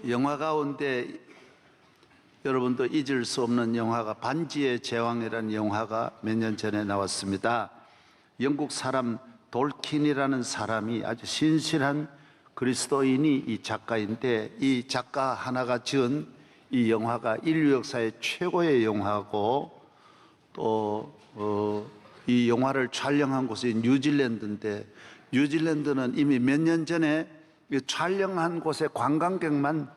영화 가운데 여러분도 잊을 수 없는 영화가 반지의 제왕이라는 영화가 몇 년 전에 나왔습니다. 영국 사람 돌킨이라는 사람이 아주 신실한 그리스도인이 이 작가인데, 이 작가 하나가 지은 이 영화가 인류 역사의 최고의 영화고, 또 이 영화를 촬영한 곳이 뉴질랜드인데, 뉴질랜드는 이미 몇 년 전에 이 촬영한 곳에 관광객만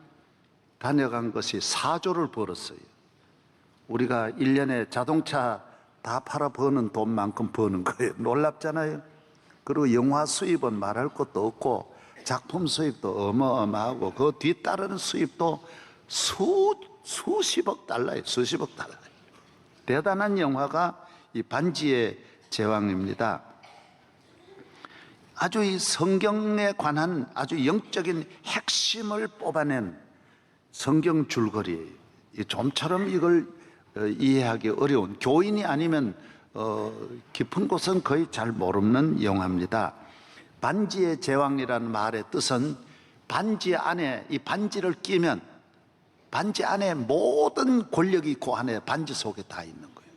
다녀간 것이 4조를 벌었어요. 우리가 1년에 자동차 다 팔아 버는 돈만큼 버는 거예요. 놀랍잖아요. 그리고 영화 수입은 말할 것도 없고, 작품 수입도 어마어마하고, 그 뒤따르는 수입도 수십억 달러예요. 수십억 달러. 대단한 영화가 이 반지의 제왕입니다. 아주 이 성경에 관한 아주 영적인 핵심을 뽑아낸 성경 줄거리예요. 좀처럼 이걸 이해하기 어려운, 교인이 아니면 깊은 곳은 거의 잘 모르는 영화입니다. 반지의 제왕이라는 말의 뜻은 반지 안에, 이 반지를 끼면 반지 안에 모든 권력이 그 안에 반지 속에 다 있는 거예요.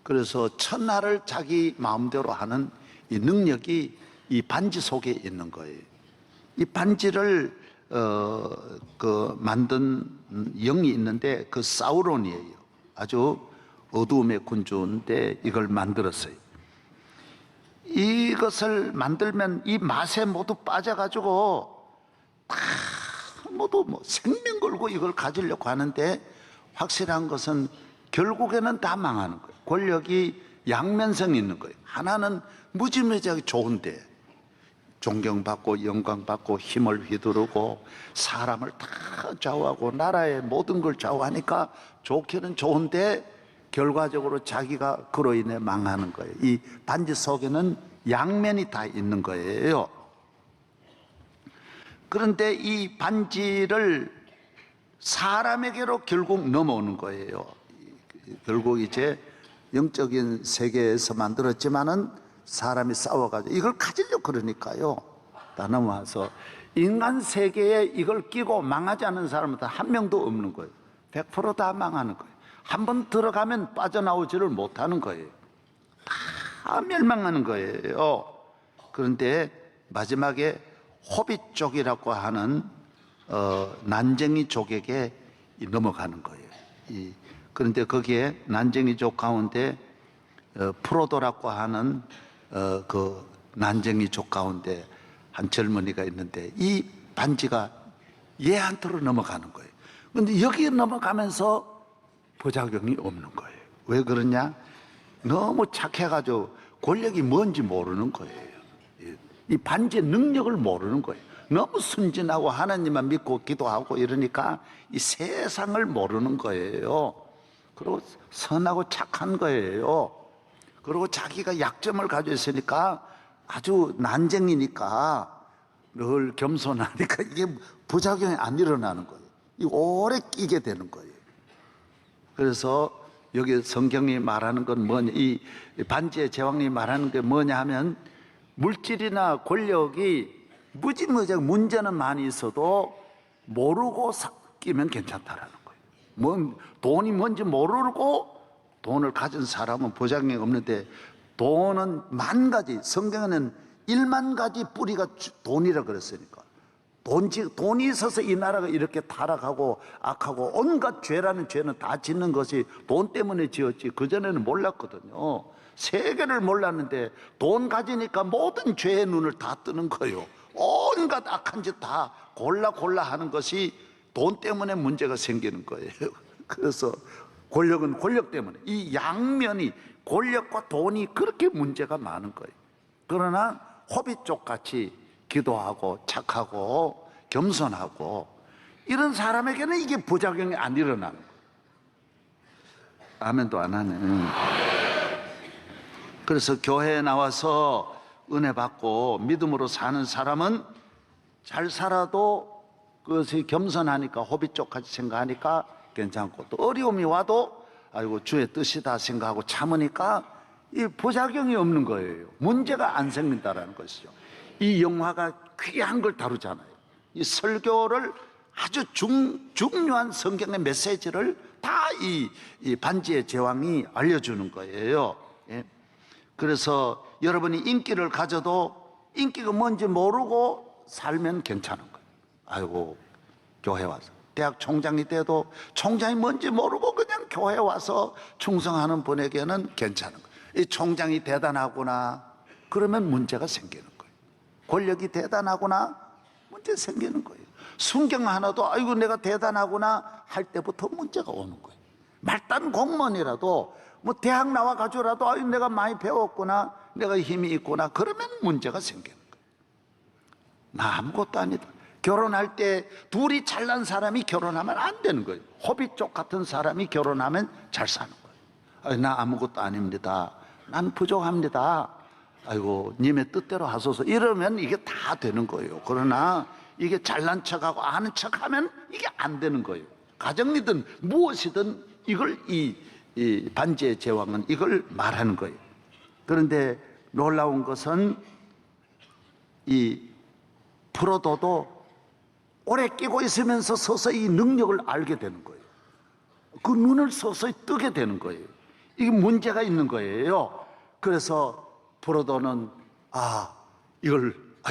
그래서 천하를 자기 마음대로 하는 이 능력이 이 반지 속에 있는 거예요. 이 반지를 만든 영이 있는데, 그 사우론이에요. 아주 어두움의 군주인데 이걸 만들었어요. 이것을 만들면 이 맛에 모두 빠져가지고 다 모두 생명 걸고 이걸 가지려고 하는데, 확실한 것은 결국에는 다 망하는 거예요. 권력이 양면성이 있는 거예요. 하나는 무지무지하게 좋은데 존경받고 영광받고 힘을 휘두르고 사람을 다 좌우하고 나라의 모든 걸 좌우하니까 좋기는 좋은데 결과적으로 자기가 그로 인해 망하는 거예요. 이 반지 속에는 양면이 다 있는 거예요. 그런데 이 반지를 사람에게로 결국 넘어오는 거예요. 결국 이제 영적인 세계에서 만들었지만은 사람이 싸워가지고 이걸 가지려고 그러니까요. 다 넘어와서 인간 세계에 이걸 끼고 망하지 않는 사람은 한 명도 없는 거예요. 100% 망하는 거예요. 한번 들어가면 빠져나오지를 못하는 거예요. 다 멸망하는 거예요. 그런데 마지막에 호빗족이라고 하는 난쟁이족에게 넘어가는 거예요. 그런데 거기에 난쟁이족 가운데 프로도라고 하는 그 난쟁이족 가운데 한 젊은이가 있는데, 이 반지가 얘한테로 넘어가는 거예요. 그런데 여기에 넘어가면서 부작용이 없는 거예요. 왜 그러냐? 너무 착해가지고 권력이 뭔지 모르는 거예요. 이 반지의 능력을 모르는 거예요. 너무 순진하고 하나님만 믿고 기도하고 이러니까 이 세상을 모르는 거예요. 그리고 선하고 착한 거예요. 그리고 자기가 약점을 가지고 있으니까, 아주 난쟁이니까 늘 겸손하니까 이게 부작용이 안 일어나는 거예요. 이 오래 끼게 되는 거예요. 그래서 여기 성경이 말하는 건 뭐냐, 이 반지의 제왕이 말하는 게 뭐냐 하면, 물질이나 권력이 무지무지하게 문제는 많이 있어도 모르고 끼면 괜찮다라는 거예요. 돈이 뭔지 모르고 돈을 가진 사람은 부작용이 없는데, 돈은 만 가지, 성경에는 1만 가지 뿌리가 돈이라 그랬으니까, 돈이 있어서 이 나라가 이렇게 타락하고 악하고 온갖 죄라는 죄는 다 짓는 것이 돈 때문에 지었지, 그전에는 몰랐거든요. 세계를 몰랐는데 돈 가지니까 모든 죄의 눈을 다 뜨는 거예요. 온갖 악한 짓 다 골라 하는 것이 돈 때문에 문제가 생기는 거예요. 그래서 권력은 권력 때문에, 이 양면이 권력과 돈이 그렇게 문제가 많은 거예요. 그러나 호빗족 같이 기도하고 착하고 겸손하고 이런 사람에게는 이게 부작용이 안 일어나는 거예요. 아멘도 안 하네. 그래서 교회에 나와서 은혜 받고 믿음으로 사는 사람은 잘 살아도 그것이 겸손하니까, 호빗족 같이 생각하니까 괜찮고, 또 어려움이 와도 아이고 주의 뜻이다 생각하고 참으니까 이 부작용이 없는 거예요. 문제가 안 생긴다라는 것이죠. 이 영화가 귀한 걸 다루잖아요. 이 설교를 아주 중요한 성경의 메시지를 다 이 반지의 제왕이 알려주는 거예요. 예. 그래서 여러분이 인기를 가져도 인기가 뭔지 모르고 살면 괜찮은 거예요. 아이고, 교회 와서 대학 총장이 돼도 총장이 뭔지 모르고 그냥 교회 와서 충성하는 분에게는 괜찮은 거예요. 이 총장이 대단하구나 그러면 문제가 생기는 거예요. 권력이 대단하구나 문제 생기는 거예요. 순경 하나도 아이고 내가 대단하구나 할 때부터 문제가 오는 거예요. 말단 공무원이라도 뭐 대학 나와 가지고라도 아이고 내가 많이 배웠구나 내가 힘이 있구나 그러면 문제가 생기는 거예요. 나 아무것도 아니다. 결혼할 때 둘이 잘난 사람이 결혼하면 안 되는 거예요. 호비족 같은 사람이 결혼하면 잘 사는 거예요. 나 아무것도 아닙니다. 난 부족합니다. 아이고 님의 뜻대로 하소서 이러면 이게 다 되는 거예요. 그러나 이게 잘난 척하고 아는 척하면 이게 안 되는 거예요. 가정이든 무엇이든 이걸 이 반지의 제왕은 이걸 말하는 거예요. 그런데 놀라운 것은 이 프로도도 오래 끼고 있으면서 서서히 능력을 알게 되는 거예요. 그 눈을 서서히 뜨게 되는 거예요. 이게 문제가 있는 거예요. 그래서 프로도는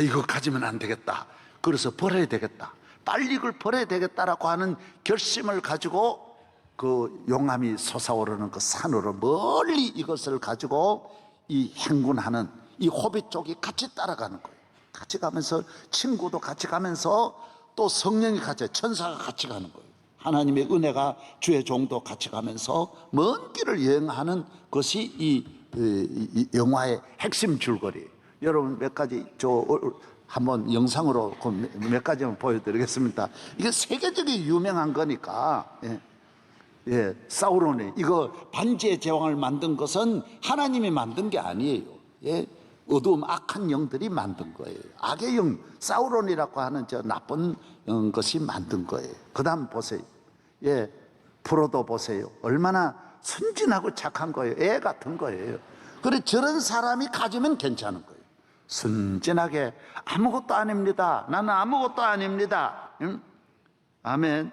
이거 가지면 안 되겠다. 그래서 버려야 되겠다. 빨리 이걸 버려야 되겠다라고 하는 결심을 가지고 그 용암이 솟아오르는 그 산으로 멀리 이것을 가지고 이 행군하는 이 호빗 쪽이 같이 따라가는 거예요. 같이 가면서 친구도 같이 가면서 또 성령이 같이 천사가 같이 가는 거예요. 하나님의 은혜가 주의 종도 같이 가면서 먼 길을 여행하는 것이 이 영화의 핵심 줄거리예요. 여러분 몇 가지 한번 영상으로 몇 가지만 보여드리겠습니다. 이게 세계적으로 유명한 거니까. 사우론이 이거 반지의 제왕을 만든 것은 하나님이 만든 게 아니에요. 어두움 악한 영들이 만든 거예요. 악의 영 사우론이라고 하는 저 나쁜 것이 만든 거예요. 그 다음 보세요. 프로도 보세요. 얼마나 순진하고 착한 거예요. 애 같은 거예요. 그래 저런 사람이 가지면 괜찮은 거예요. 순진하게 아무것도 아닙니다. 나는 아무것도 아닙니다. 응? 아멘.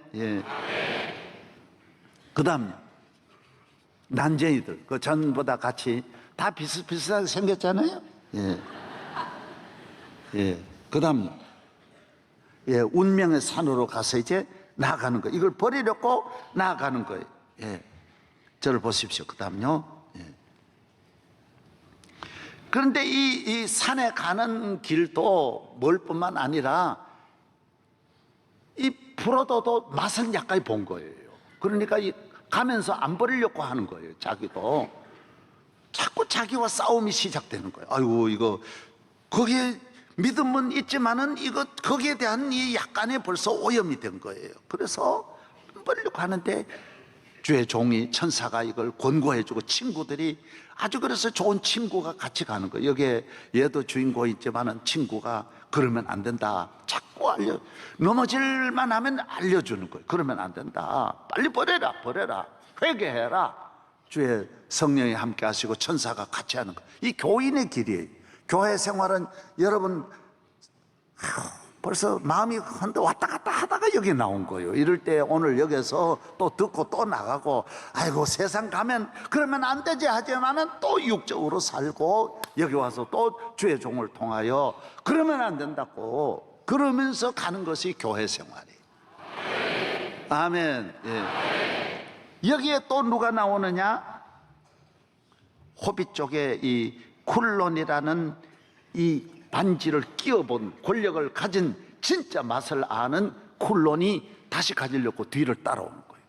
그 다음 난쟁이들 그 전보다 같이 다 비슷비슷하게 생겼잖아요. 그 다음 운명의 산으로 가서 이제 나아가는 거예요. 이걸 버리려고 나아가는 거예요. 저를 보십시오. 그 다음요. 그런데 이 산에 가는 길도 멀 뿐만 아니라 이 프로도도 맛은 약간 본 거예요. 그러니까 가면서 안 버리려고 하는 거예요. 자기도 자꾸 자기와 싸움이 시작되는 거예요. 아이고 이거 거기에 믿음은 있지만은 이거 거기에 대한 이 약간의 벌써 오염이 된 거예요. 그래서 안 버리려고 하는데 주의 종이 천사가 이걸 권고해주고 친구들이 아주 그래서 좋은 친구가 같이 가는 거예요. 여기에 얘도 주인공이 있지만은 친구가 그러면 안 된다. 자꾸 넘어질만 하면 알려주는 거예요. 그러면 안 된다. 빨리 버려라. 회개해라. 주의 성령이 함께 하시고 천사가 같이 하는 거예요. 이 교인의 길이에요. 교회 생활은 여러분 벌써 마음이 한데 왔다 갔다 하다가 여기 나온 거예요. 이럴 때 오늘 여기서 또 듣고 또 나가고 아이고 세상 가면 그러면 안 되지 하지만은 또 육적으로 살고 여기 와서 또 주의 종을 통하여 그러면 안 된다고 그러면서 가는 것이 교회 생활이에요. 아멘. 여기에 또 누가 나오느냐? 호빗 쪽에 이 쿨론이라는 이 반지를 끼워본 권력을 가진 진짜 맛을 아는 쿨론이 다시 가지려고 뒤를 따라오는 거예요.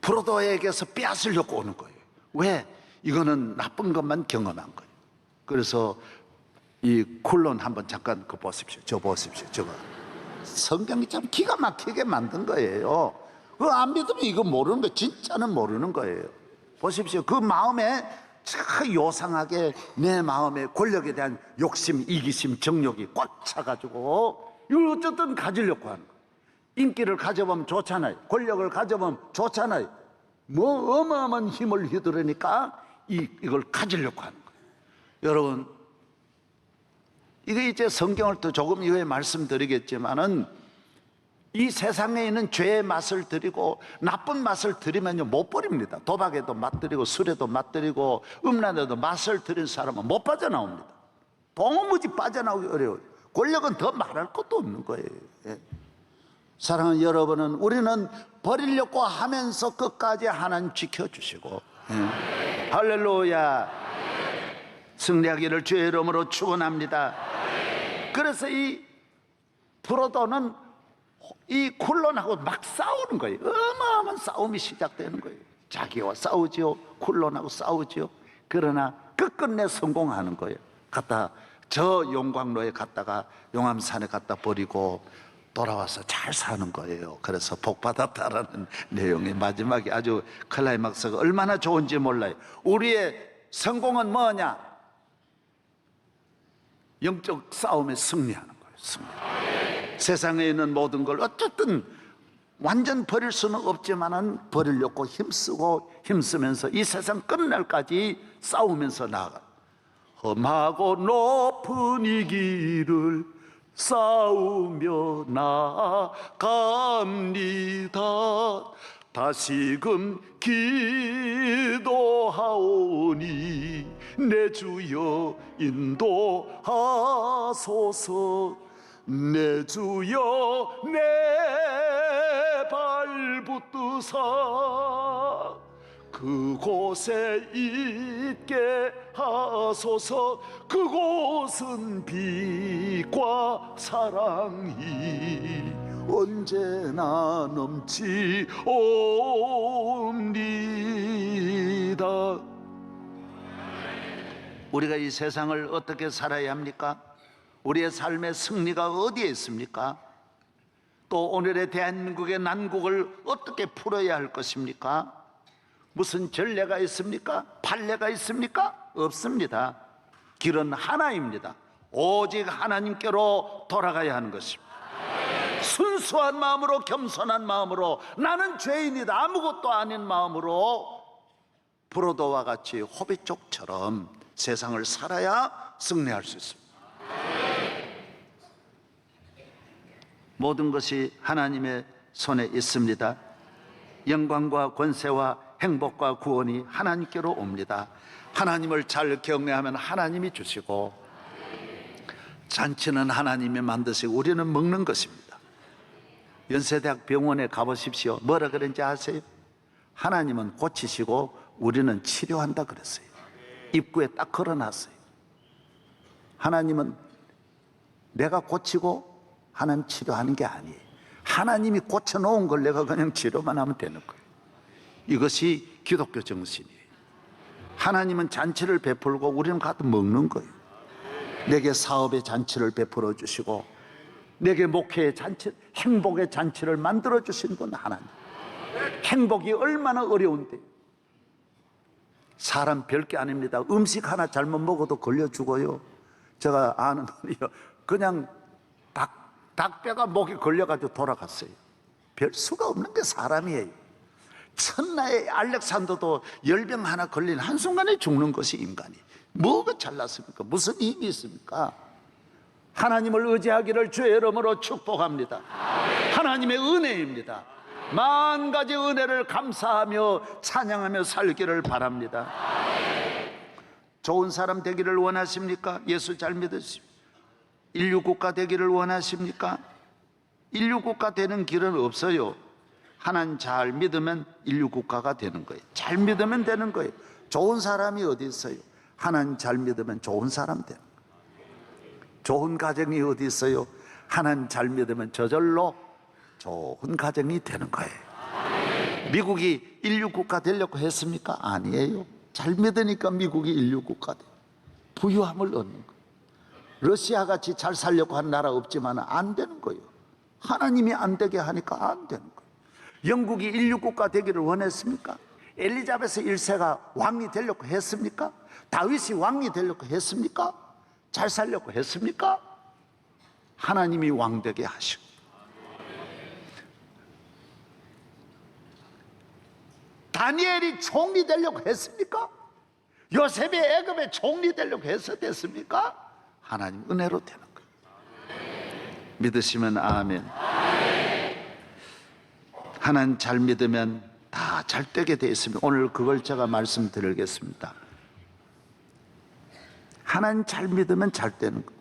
프로도에게서 빼앗으려고 오는 거예요. 왜? 이거는 나쁜 것만 경험한 거예요. 그래서 이 쿨론 한번 잠깐 그거 보십시오. 저거 성경이 참 기가 막히게 만든 거예요. 그거 안 믿으면 이거 모르는 거예요. 진짜는 모르는 거예요. 보십시오. 그 마음에 요상하게 내 마음에 권력에 대한 욕심, 이기심, 정욕이 꽉 차가지고 이걸 어쨌든 가지려고 하는 거예요. 인기를 가져보면 좋잖아요. 권력을 가져보면 좋잖아요. 뭐 어마어마한 힘을 휘두르니까 이걸 가지려고 하는 거예요. 여러분, 이게 이제 성경을 또 조금 이후에 말씀드리겠지만은 이 세상에 있는 죄의 맛을 들이고 나쁜 맛을 들이면요 못 버립니다. 도박에도 맛들이고 술에도 맛들이고 음란에도 맛을 들인 사람은 못 빠져나옵니다. 도무지 빠져나오기 어려워요. 권력은 더 말할 것도 없는 거예요. 예. 사랑하는 여러분은, 우리는 버리려고 하면서 끝까지 하나님 지켜주시고, 예. 할렐루야. 승리하기를 주의 이름으로 축원합니다. 그래서 이 브로도는 이 쿨론하고 막 싸우는 거예요. 어마어마한 싸움이 시작되는 거예요. 자기와 싸우지요, 쿨론하고 싸우지요. 그러나 끝끝내 성공하는 거예요. 저 용광로에 갔다가 용암산에 갖다 버리고 돌아와서 잘 사는 거예요. 그래서 복 받았다라는 내용의 마지막에 아주 클라이막스가 얼마나 좋은지 몰라요. 우리의 성공은 뭐냐? 영적 싸움에 승리하는 거예요. 승리. 세상에 있는 모든 걸 어쨌든 완전 버릴 수는 없지만은 버리려고 힘쓰면서 이 세상 끝날까지 싸우면서 나아가요. 험하고 높은 이 길을 싸우며 나아갑니다. 다시금 기도하오니 내 주여 인도하소서. 내 주여 내 발붙드사 그곳에 있게 하소서. 그곳은 빛과 사랑이 언제나 넘치옵니다. 우리가 이 세상을 어떻게 살아야 합니까? 우리의 삶의 승리가 어디에 있습니까? 또 오늘의 대한민국의 난국을 어떻게 풀어야 할 것입니까? 무슨 전례가 있습니까? 판례가 있습니까? 없습니다. 길은 하나입니다. 오직 하나님께로 돌아가야 하는 것입니다. 순수한 마음으로, 겸손한 마음으로, 나는 죄인이다 아무것도 아닌 마음으로 브로도와 같이 호비족처럼 세상을 살아야 승리할 수 있습니다. 모든 것이 하나님의 손에 있습니다. 영광과 권세와 행복과 구원이 하나님께로 옵니다. 하나님을 잘 경외하면 하나님이 주시고, 잔치는 하나님이 만드시고 우리는 먹는 것입니다. 연세대학 병원에 가보십시오. 뭐라 그런지 아세요? 하나님은 고치시고 우리는 치료한다 그랬어요. 입구에 딱 걸어놨어요. 하나님은 내가 고치고 하나님 치료하는 게 아니에요. 하나님이 고쳐놓은 걸 내가 그냥 치료만 하면 되는 거예요. 이것이 기독교 정신이에요. 하나님은 잔치를 베풀고 우리는 가서 먹는 거예요. 내게 사업의 잔치를 베풀어 주시고 내게 목회의 잔치, 행복의 잔치를 만들어 주신 분 하나님. 행복이 얼마나 어려운데, 사람 별게 아닙니다. 음식 하나 잘못 먹어도 걸려 죽어요. 제가 아는 분이요, 그냥 닭뼈가 목에 걸려가지고 돌아갔어요. 별 수가 없는 게 사람이에요. 천하의 알렉산더도 열병 하나 걸린 한순간에 죽는 것이 인간이. 뭐가 잘났습니까? 무슨 힘이 있습니까? 하나님을 의지하기를 주의 이름으로 축복합니다. 하나님의 은혜입니다. 만 가지 은혜를 감사하며 찬양하며 살기를 바랍니다. 좋은 사람 되기를 원하십니까? 예수 잘 믿으십시오. 인류국가 되기를 원하십니까? 인류국가 되는 길은 없어요. 하나님 잘 믿으면 인류국가가 되는 거예요. 잘 믿으면 되는 거예요. 좋은 사람이 어디 있어요? 하나님 잘 믿으면 좋은 사람 되는 거예요. 좋은 가정이 어디 있어요? 하나님 잘 믿으면 저절로 좋은 가정이 되는 거예요. 미국이 인류국가 되려고 했습니까? 아니에요. 잘 믿으니까 미국이 인류국가 돼요. 부유함을 얻는 거예요. 러시아같이 잘 살려고 한 나라 없지만 안 되는 거예요. 하나님이 안 되게 하니까 안 되는 거예요. 영국이 인류국가 되기를 원했습니까? 엘리자베스 1세가 왕이 되려고 했습니까? 다윗이 왕이 되려고 했습니까? 잘 살려고 했습니까? 하나님이 왕 되게 하시고. 다니엘이 총리 되려고 했습니까? 요셉이 애굽의 총리 되려고 해서 됐습니까? 하나님 은혜로 되는 거예요. 믿으시면 아멘. 하나님 잘 믿으면 다 잘 되게 되어 있습니다. 오늘 그걸 제가 말씀드리겠습니다. 하나님 잘 믿으면 잘 되는 거.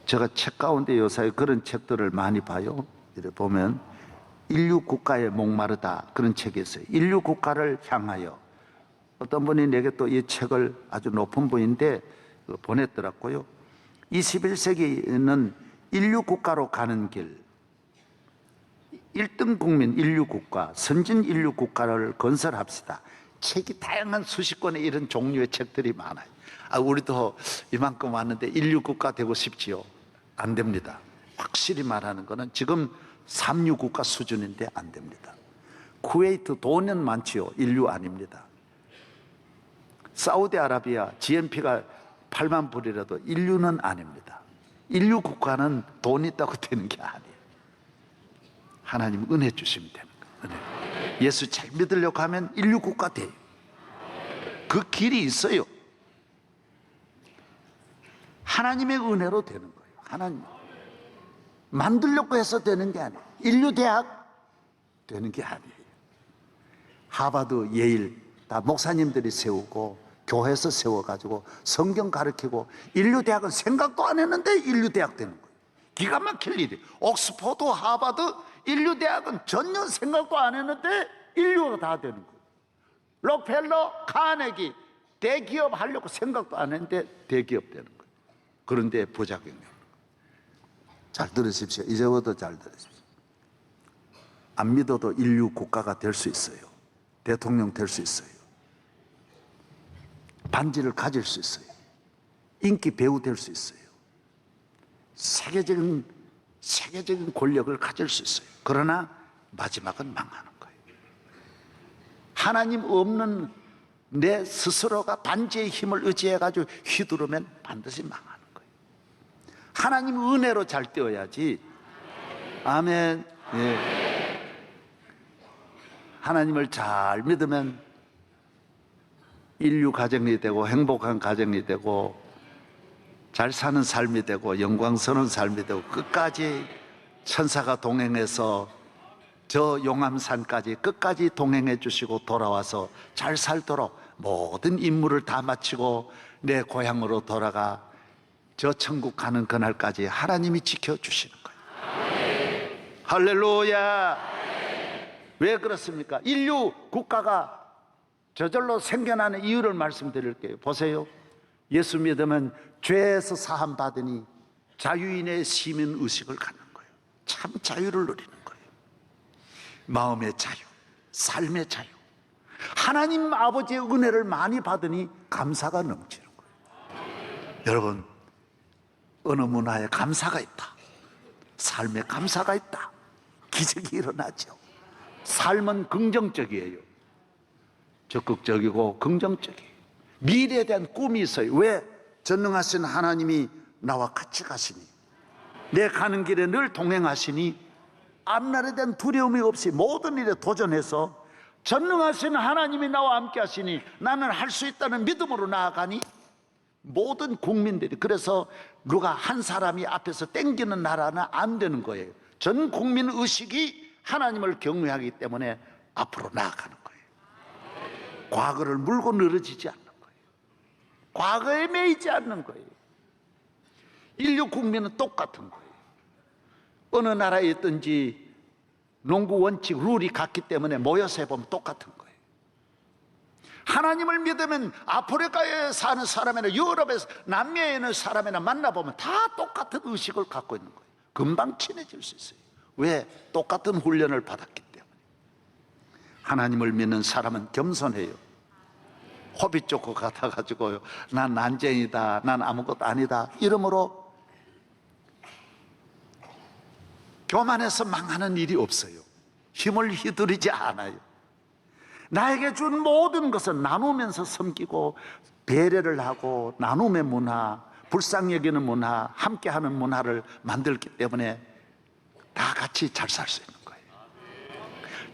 제가 책 가운데 요사이 그런 책들을 많이 봐요. 이렇게 보면 인류 국가에 목마르다 그런 책이 있어요. 인류 국가를 향하여. 어떤 분이 내게 또 이 책을 아주 높은 분인데 보냈더라고요. 21세기는 인류 국가로 가는 길, 1등 국민 인류 국가, 선진 인류 국가를 건설합시다. 책이 다양한 수십 권의 이런 종류의 책들이 많아요. 우리도 이만큼 왔는데 인류 국가 되고 싶지요? 안 됩니다. 확실히 말하는 거는 지금 삼류 국가 수준인데 안 됩니다. 쿠웨이트 돈은 많지요. 인류 아닙니다. 사우디아라비아 GNP가 8만 불이라도 인류는 아닙니다. 인류 국가는 돈 있다고 되는 게 아니에요. 하나님 은혜 주시면 되는 거예요. 은혜. 예수 잘 믿으려고 하면 인류 국가 돼요. 그 길이 있어요. 하나님의 은혜로 되는 거예요. 하나님 만들려고 해서 되는 게 아니에요. 인류 대학 되는 게 아니에요. 하버드, 예일 다 목사님들이 세우고 교회에서 세워가지고 성경 가르치고, 인류 대학은 생각도 안 했는데 인류 대학 되는 거예요. 기가 막힐 일이. 옥스퍼드, 하버드, 인류 대학은 전혀 생각도 안 했는데 인류가 다 되는 거예요. 록펠러, 카네기 대기업 하려고 생각도 안 했는데 대기업 되는 거예요. 그런데 부작용이. 잘 들으십시오. 이제부터 잘 들으십시오. 안 믿어도 인류 국가가 될 수 있어요. 대통령 될 수 있어요. 반지를 가질 수 있어요. 인기 배우 될 수 있어요. 세계적인 권력을 가질 수 있어요. 그러나 마지막은 망하는 거예요. 하나님 없는 내 스스로가 반지의 힘을 의지해가지고 휘두르면 반드시 망하는 거예요. 하나님 은혜로 잘 되어야지. 아멘. 예. 하나님을 잘 믿으면 인류 가정이 되고 행복한 가정이 되고 잘 사는 삶이 되고 영광스러운 삶이 되고 끝까지 천사가 동행해서 저 용암산까지 끝까지 동행해 주시고 돌아와서 잘 살도록 모든 임무를 다 마치고 내 고향으로 돌아가 저 천국 가는 그날까지 하나님이 지켜주시는 거예요. 할렐루야. 왜 그렇습니까? 인류 국가가 저절로 생겨나는 이유를 말씀드릴게요. 보세요. 예수 믿으면 죄에서 사함 받으니 자유인의 시민의식을 갖는 거예요. 참 자유를 누리는 거예요. 마음의 자유, 삶의 자유. 하나님 아버지의 은혜를 많이 받으니 감사가 넘치는 거예요. 여러분, 어느 문화에 감사가 있다. 삶에 감사가 있다. 기적이 일어나죠. 삶은 긍정적이에요. 적극적이고 긍정적이에요. 미래에 대한 꿈이 있어요. 왜? 전능하신 하나님이 나와 같이 가시니, 내 가는 길에 늘 동행하시니 앞날에 대한 두려움이 없이 모든 일에 도전해서 전능하신 하나님이 나와 함께 하시니 나는 할 수 있다는 믿음으로 나아가니 모든 국민들이, 그래서 누가 한 사람이 앞에서 땡기는 나라는 안 되는 거예요. 전 국민 의식이 하나님을 경외하기 때문에 앞으로 나아가는 거예요. 과거를 물고 늘어지지 않는 거예요. 과거에 매이지 않는 거예요. 인류 국민은 똑같은 거예요. 어느 나라에 있든지 농구 원칙, 룰이 같기 때문에 모여서 해보면 똑같은 거예요. 하나님을 믿으면 아프리카에 사는 사람이나 유럽에서 남미에 있는 사람이나 만나보면 다 똑같은 의식을 갖고 있는 거예요. 금방 친해질 수 있어요. 왜? 똑같은 훈련을 받았기 때문에. 하나님을 믿는 사람은 겸손해요. 호비 쫓고 같아가지고요, 난 난쟁이다, 난 아무것도 아니다 이러므로 교만해서 망하는 일이 없어요. 힘을 휘두르지 않아요. 나에게 준 모든 것은 나누면서 섬기고 배려를 하고 나눔의 문화, 불쌍히 여기는 문화, 함께하는 문화를 만들기 때문에 다 같이 잘 살 수 있는 거예요.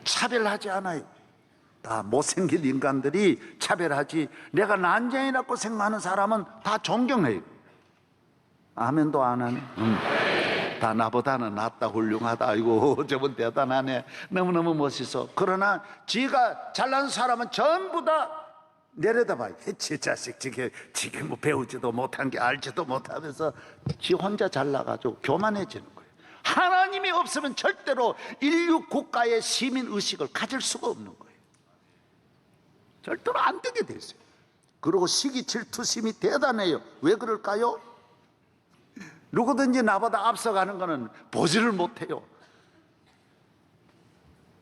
차별하지 않아요. 다 못생긴 인간들이 차별하지, 내가 난쟁이라고 생각하는 사람은 다 존경해요. 아멘도 안 하네. 다 나보다는 낫다, 훌륭하다. 아이고, 저분 대단하네. 너무너무 멋있어. 그러나 지가 잘난 사람은 전부 다 내려다봐요. 지 자식, 지게 뭐 배우지도 못한 게 알지도 못하면서 지 혼자 잘나가지고 교만해지는 거예요. 하나님이 없으면 절대로 인류 국가의 시민 의식을 가질 수가 없는 거예요. 절대로 안 되게 돼 있어요. 그리고 시기 질투심이 대단해요. 왜 그럴까요? 누구든지 나보다 앞서가는 거는 보지를 못해요.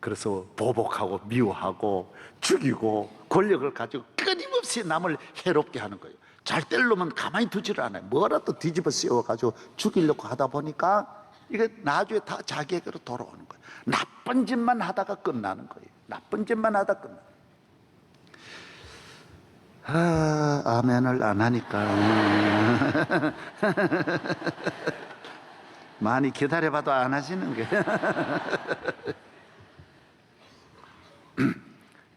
그래서 보복하고 미워하고 죽이고 권력을 가지고 끊임없이 남을 해롭게 하는 거예요. 잘 때려면 가만히 두지를 않아요. 뭐라도 뒤집어 씌워가지고 죽이려고 하다 보니까 이게 나중에 다 자기에게로 돌아오는 거예요. 나쁜 짓만 하다가 끝나는 거예요. 나쁜 짓만 하다 끝나는 거예요. 아멘을 안 하니까 많이 기다려봐도 안 하시는 게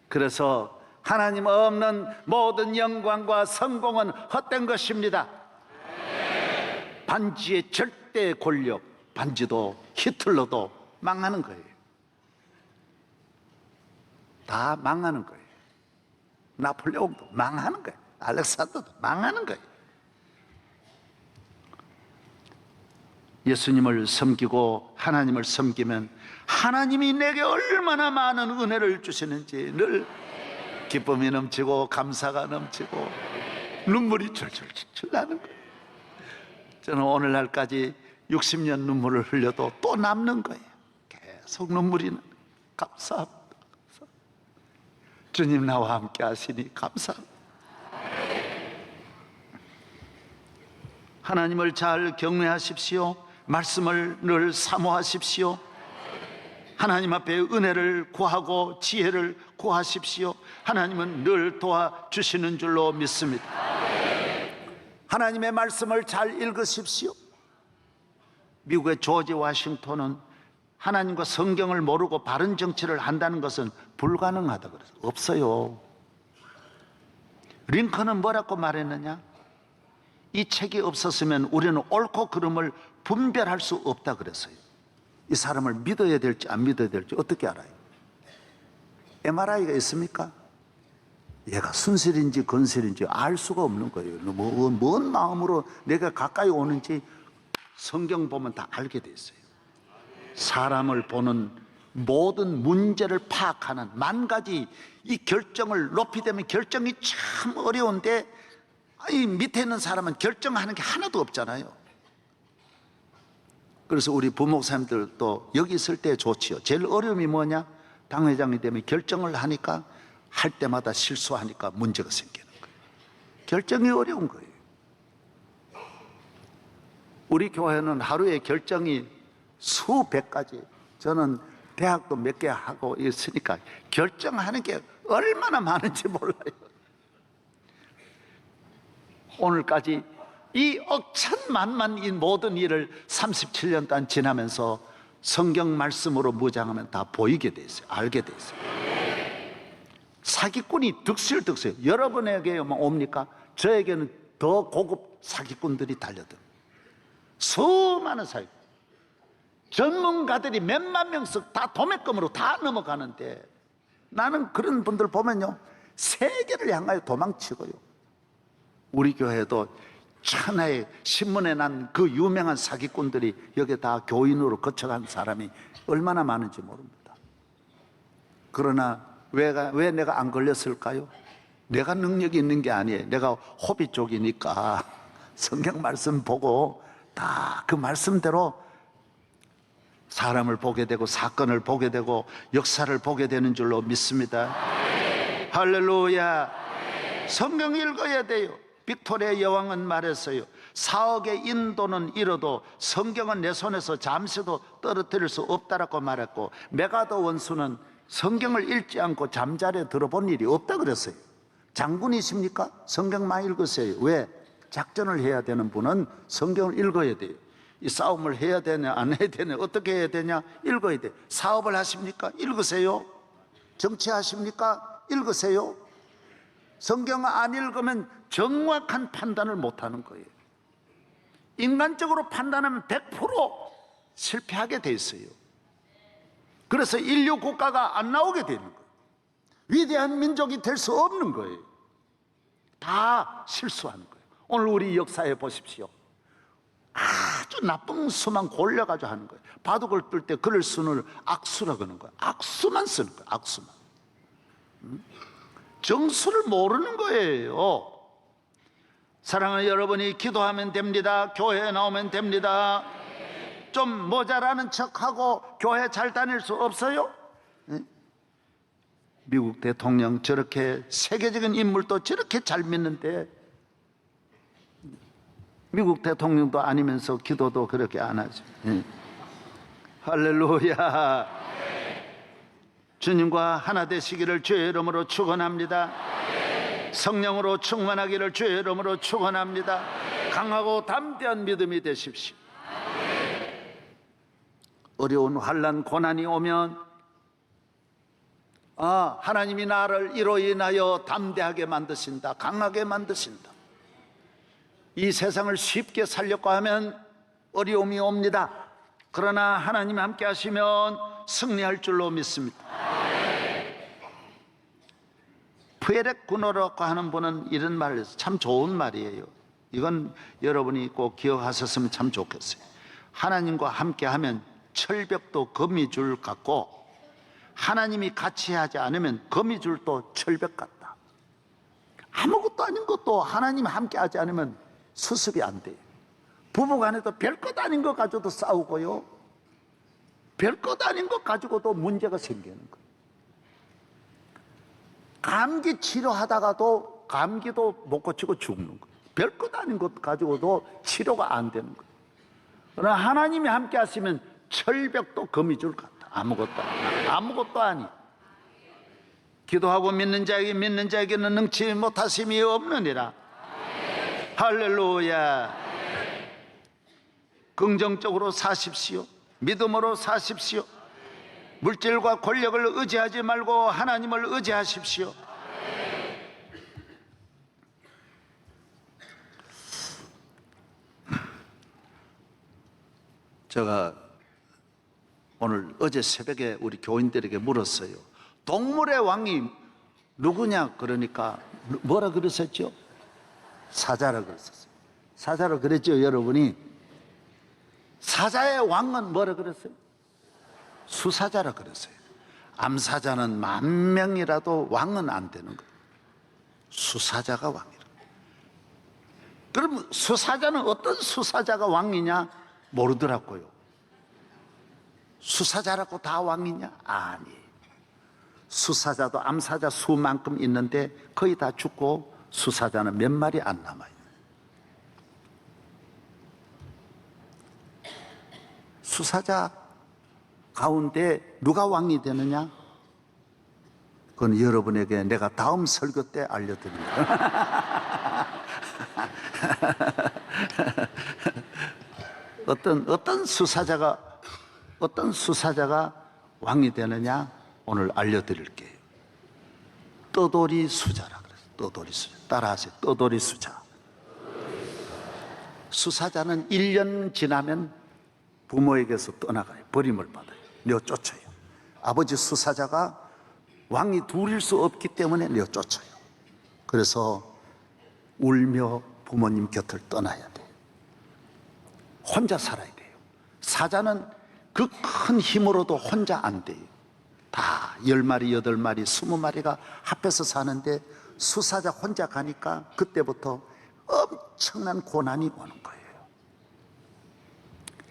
그래서 하나님 없는 모든 영광과 성공은 헛된 것입니다. 반지의 절대 권력, 반지도 히틀러도 망하는 거예요. 다 망하는 거예요. 나폴레옹도 망하는 거예요. 알렉산더도 망하는 거예요. 예수님을 섬기고 하나님을 섬기면 하나님이 내게 얼마나 많은 은혜를 주시는지 늘 기쁨이 넘치고 감사가 넘치고 눈물이 줄줄줄 나는 거예요. 저는 오늘날까지 60년 눈물을 흘려도 또 남는 거예요. 계속 눈물이 나는 거예요. 감사합니다. 주님 나와 함께 하시니 감사합니다. 하나님을 잘 경외하십시오. 말씀을 늘 사모하십시오. 하나님 앞에 은혜를 구하고 지혜를 구하십시오. 하나님은 늘 도와주시는 줄로 믿습니다. 하나님의 말씀을 잘 읽으십시오. 미국의 조지 워싱턴은 하나님과 성경을 모르고 바른 정치를 한다는 것은 불가능하다 그래서 없어요. 링컨은 뭐라고 말했느냐? 이 책이 없었으면 우리는 옳고 그름을 분별할 수 없다 그랬어요. 이 사람을 믿어야 될지 안 믿어야 될지 어떻게 알아요? MRI가 있습니까? 얘가 순실인지 건실인지 알 수가 없는 거예요. 뭔 마음으로 내가 가까이 오는지 성경 보면 다 알게 돼 있어요. 사람을 보는 모든 문제를 파악하는 만 가지 이 결정을 높이 되면 결정이 참 어려운데 이 밑에 있는 사람은 결정하는 게 하나도 없잖아요. 그래서 우리 부목사님들도 여기 있을 때 좋지요. 제일 어려움이 뭐냐? 당회장이 되면 결정을 하니까 할 때마다 실수하니까 문제가 생기는 거예요. 결정이 어려운 거예요. 우리 교회는 하루에 결정이 수백 가지. 저는 대학도 몇 개 하고 있으니까 결정하는 게 얼마나 많은지 몰라요. 오늘까지 이 억천만만 이 모든 일을 37년 동안 지나면서 성경 말씀으로 무장하면 다 보이게 돼 있어요. 알게 돼 있어요. 사기꾼이 득실득실 여러분에게만 옵니까? 저에게는 더 고급 사기꾼들이 달려듭니다. 수많은 사기꾼, 전문가들이 몇만 명씩 다 도매금으로 다 넘어가는데 나는 그런 분들 보면요 세계를 향하여 도망치고요. 우리 교회도 천하의 신문에 난 그 유명한 사기꾼들이 여기 다 교인으로 거쳐간 사람이 얼마나 많은지 모릅니다. 그러나 왜 내가 안 걸렸을까요? 내가 능력이 있는 게 아니에요. 내가 호비 쪽이니까 성경 말씀 보고 다 그 말씀대로 사람을 보게 되고 사건을 보게 되고 역사를 보게 되는 줄로 믿습니다. 할렐루야. 성경 읽어야 돼요. 빅토리아 여왕은 말했어요. 4억의 인도는 잃어도 성경은 내 손에서 잠시도 떨어뜨릴 수 없다라고 말했고, 메가더 원수는 성경을 읽지 않고 잠자리에 들어본 일이 없다 그랬어요. 장군이십니까? 성경 많이 읽으세요. 왜? 작전을 해야 되는 분은 성경을 읽어야 돼요. 이 싸움을 해야 되냐 안 해야 되냐 어떻게 해야 되냐 읽어야 돼요. 사업을 하십니까? 읽으세요. 정치하십니까? 읽으세요. 성경을 안 읽으면 정확한 판단을 못하는 거예요. 인간적으로 판단하면 100% 실패하게 돼 있어요. 그래서 인류 국가가 안 나오게 되는 거예요. 위대한 민족이 될 수 없는 거예요. 다 실수하는 거예요. 오늘 우리 역사에 보십시오. 아주 나쁜 수만 골려가지고 하는 거예요. 바둑을 뜰 때 글을 쓰는 악수라고 하는 거예요. 악수만 쓰는 거예요. 악수만. 정수를 모르는 거예요. 사랑하는 여러분이 기도하면 됩니다. 교회에 나오면 됩니다. 좀 모자라는 척하고 교회 잘 다닐 수 없어요? 미국 대통령 저렇게 세계적인 인물도 저렇게 잘 믿는데 미국 대통령도 아니면서 기도도 그렇게 안 하죠. 할렐루야. 주님과 하나 되시기를 주의 이름으로 축원합니다. 성령으로 충만하기를 주의 이름으로 축원합니다. 강하고 담대한 믿음이 되십시오. 어려운 환난 고난이 오면 하나님이 나를 이로 인하여 담대하게 만드신다. 강하게 만드신다. 이 세상을 쉽게 살려고 하면 어려움이 옵니다. 그러나 하나님 함께 하시면 승리할 줄로 믿습니다. 푸에렉 구노라고 하는 분은 이런 말을 해서 참 좋은 말이에요. 이건 여러분이 꼭 기억하셨으면 참 좋겠어요. 하나님과 함께 하면 철벽도 거미줄 같고 하나님이 같이 하지 않으면 거미줄도 철벽 같다. 아무것도 아닌 것도 하나님 함께 하지 않으면 수습이 안 돼요. 부부간에도 별것 아닌 것 가지고도 싸우고요, 별것 아닌 것 가지고도 문제가 생기는 거예요. 감기 치료하다가도 감기도 못 고치고 죽는 거예요. 별것 아닌 것 가지고도 치료가 안 되는 거예요. 그러나 하나님이 함께 하시면 철벽도 거미줄 같다. 아무것도 아니. 기도하고 믿는 자에게는 능치 못하심이 없느니라. 할렐루야. 긍정적으로 사십시오. 믿음으로 사십시오. 물질과 권력을 의지하지 말고 하나님을 의지하십시오. 제가 어제 새벽에 우리 교인들에게 물었어요. 동물의 왕이 누구냐? 그러니까 뭐라 그랬었죠? 사자라 그랬었어요. 사자라 그랬죠, 여러분이. 사자의 왕은 뭐라 그랬어요? 수사자라 그랬어요. 암사자는 10,000명이라도 왕은 안 되는 거예요. 수사자가 왕이라. 그럼 수사자는 어떤 수사자가 왕이냐? 모르더라고요. 수사자라고 다 왕이냐? 아니. 수사자도 암사자 수만큼 있는데 거의 다 죽고 수사자는 몇 마리 안 남아요. 수사자 가운데 누가 왕이 되느냐? 그건 여러분에게 내가 다음 설교 때 알려드립니다. 어떤 수사자가 왕이 되느냐? 오늘 알려드릴게요. 떠돌이 수자라 그래서 떠돌이 수자. 따라하세요. 떠돌이 수자. 수사자는 1년 지나면 부모에게서 떠나가요. 버림을 받아요. 내쫓아요. 아버지 수사자가 왕이 둘일 수 없기 때문에 내쫓아요. 그래서 울며 부모님 곁을 떠나야 돼요. 혼자 살아야 돼요. 사자는 그 큰 힘으로도 혼자 안 돼요. 다 10마리, 8마리, 20마리가 합해서 사는데 수사자 혼자 가니까 그때부터 엄청난 고난이 오는 거예요.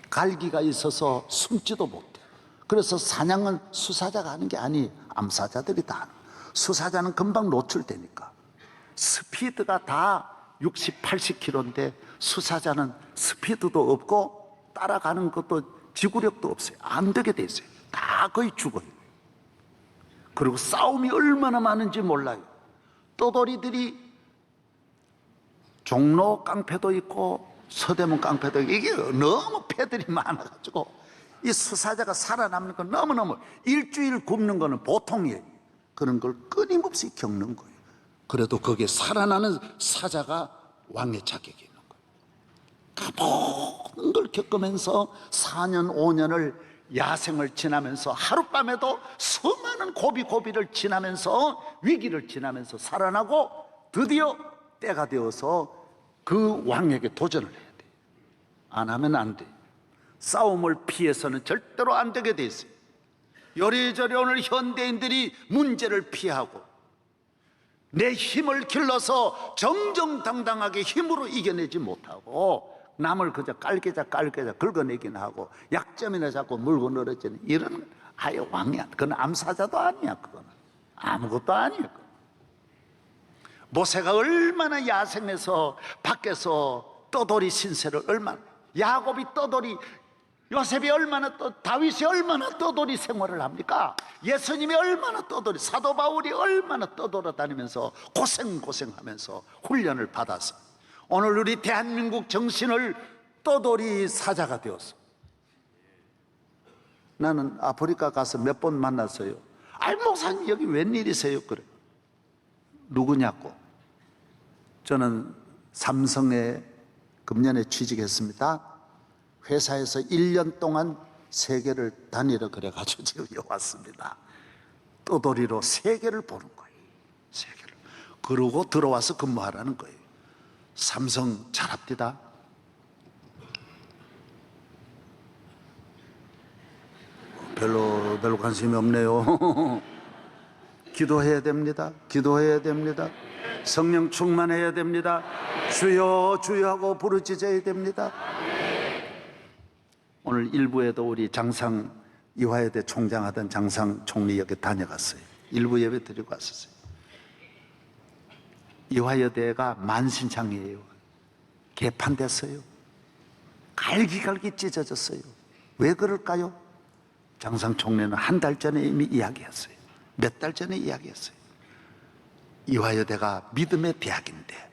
갈기가 있어서 숨지도 못해요. 그래서 사냥은 수사자가 하는 게 아니에요. 암사자들이 다 하는 거예요. 수사자는 금방 노출되니까. 스피드가 다 60, 80km인데 수사자는 스피드도 없고 따라가는 것도 지구력도 없어요. 안 되게 돼 있어요. 다 거의 죽어요. 그리고 싸움이 얼마나 많은지 몰라요. 떠돌이들이 종로 깡패도 있고 서대문 깡패도 있고 이게 너무 패들이 많아가지고 이 수사자가 살아남는 건 너무너무 일주일 굶는 거는 보통이에요. 그런 걸 끊임없이 겪는 거예요. 그래도 거기에 살아나는 사자가 왕의 자격이 있는 거예요. 모든 걸 겪으면서 4년 5년을 야생을 지나면서 하룻밤에도 수많은 고비고비를 지나면서 위기를 지나면서 살아나고 드디어 때가 되어서 그 왕에게 도전을 해야 돼. 안 하면 안 돼. 싸움을 피해서는 절대로 안 되게 돼 있어요. 요리조리 오늘 현대인들이 문제를 피하고 내 힘을 길러서 정정당당하게 힘으로 이겨내지 못하고 남을 그저 깔개자 긁어내긴 하고 약점이나 자꾸 물고 늘어지는 이런 건 아예 왕이야. 그건 암사자도 아니야. 그거는 아무것도 아니야. 모세가 얼마나 야생에서 밖에서 떠돌이 신세를 얼마나, 야곱이 떠돌이, 요셉이 얼마나 다윗이 얼마나 떠돌이 생활을 합니까? 예수님이 얼마나 떠돌이, 사도 바울이 얼마나 떠돌아다니면서 고생하면서 훈련을 받아서 오늘 우리 대한민국 정신을 떠돌이 사자가 되었어. 나는 아프리카 가서 몇 번 만났어요. 아이 목사님 여기 웬일이세요? 그래. 누구냐고. 저는 삼성에 금년에 취직했습니다. 회사에서 1년 동안 세계를 다니러 그래가지고 지금 여기 왔습니다. 떠돌이로 세계를 보는 거예요. 세계를. 그러고 들어와서 근무하라는 거예요. 삼성 잘합디다. 별로 관심이 없네요. 기도해야 됩니다. 기도해야 됩니다. 성령 충만해야 됩니다. 주여 주여 하고 부르짖어야 됩니다. 오늘 일부에도 우리 장상 이화여대 총장하던 장상 총리 여기 다녀갔어요. 일부 예배 드리고 왔었어요. 이화여대가 만신창이에요. 개판됐어요. 갈기갈기 찢어졌어요. 왜 그럴까요? 장상 총리는 한 달 전에 이미 이야기했어요. 몇 달 전에 이야기했어요. 이화여대가 믿음의 대학인데,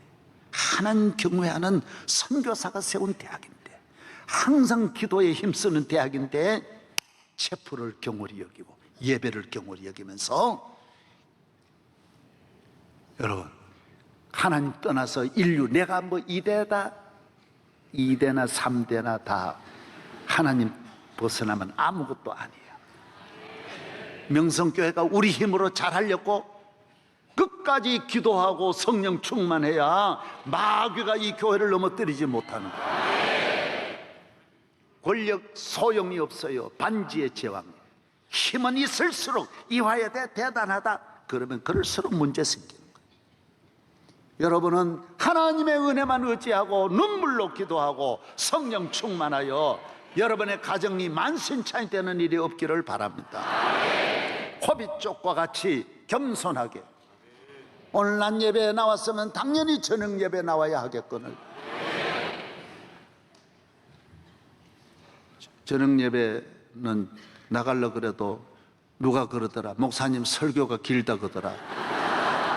하나님 경외하는 선교사가 세운 대학인데, 항상 기도에 힘쓰는 대학인데 체포를 경홀히 여기고 예배를 경홀히 여기면서, 여러분 하나님 떠나서 인류, 내가 뭐 2대다 2대나 3대나 다 하나님 벗어나면 아무것도 아니에요. 명성교회가 우리 힘으로 잘하려고 끝까지 기도하고 성령 충만해야 마귀가 이 교회를 넘어뜨리지 못하는 거예요. 권력 소용이 없어요. 반지의 제왕. 힘은 있을수록 이화여대 대단하다 그러면 그럴수록 문제 생기는 거예요. 여러분은 하나님의 은혜만 의지하고 눈물로 기도하고 성령 충만하여 여러분의 가정이 만신창이 되는 일이 없기를 바랍니다. 호빗족과 같이 겸손하게, 오늘 낮 예배에 나왔으면 당연히 저녁 예배에 나와야 하겠거늘. 저녁 예배는 나가려고 그래도 누가 그러더라, 목사님 설교가 길다 그러더라.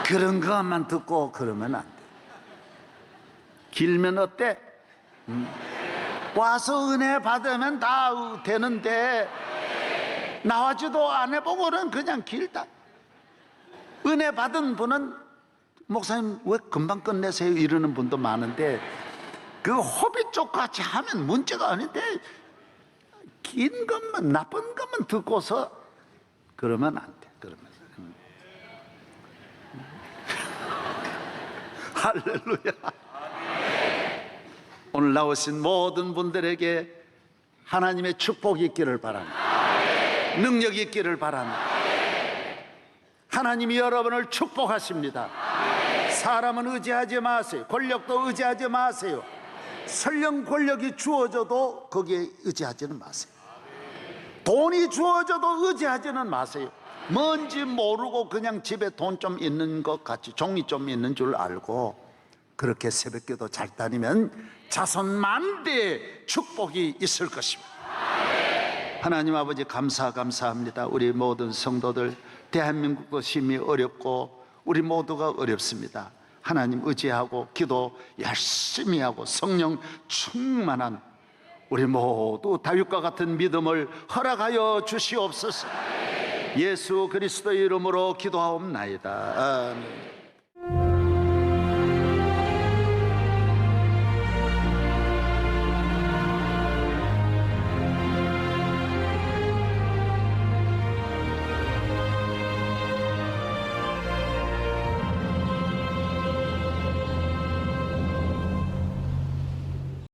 그런 것만 듣고 그러면 안 돼. 길면 어때? 와서 은혜 받으면 다 되는데 나와지도 안 해보고는 그냥 길다. 은혜 받은 분은 목사님 왜 금방 끝내세요 이러는 분도 많은데, 그 호빗족 같이 하면 문제가 아닌데 긴 것만, 나쁜 것만 듣고서 그러면 안 돼. 그러면 할렐루야. 오늘 나오신 모든 분들에게 하나님의 축복이 있기를 바랍니다. 능력이 있기를 바랍니다. 하나님이 여러분을 축복하십니다. 사람은 의지하지 마세요. 권력도 의지하지 마세요. 설령 권력이 주어져도 거기에 의지하지는 마세요. 돈이 주어져도 의지하지는 마세요. 뭔지 모르고 그냥 집에 돈 좀 있는 것 같이, 종이 좀 있는 줄 알고 그렇게 새벽기도 잘 다니면 자손 만대의 축복이 있을 것입니다. 하나님 아버지 감사합니다. 우리 모든 성도들, 대한민국도 심히 어렵고 우리 모두가 어렵습니다. 하나님 의지하고 기도 열심히 하고 성령 충만한 우리 모두 다윗과 같은 믿음을 허락하여 주시옵소서. 예수 그리스도의 이름으로 기도하옵나이다. 아멘.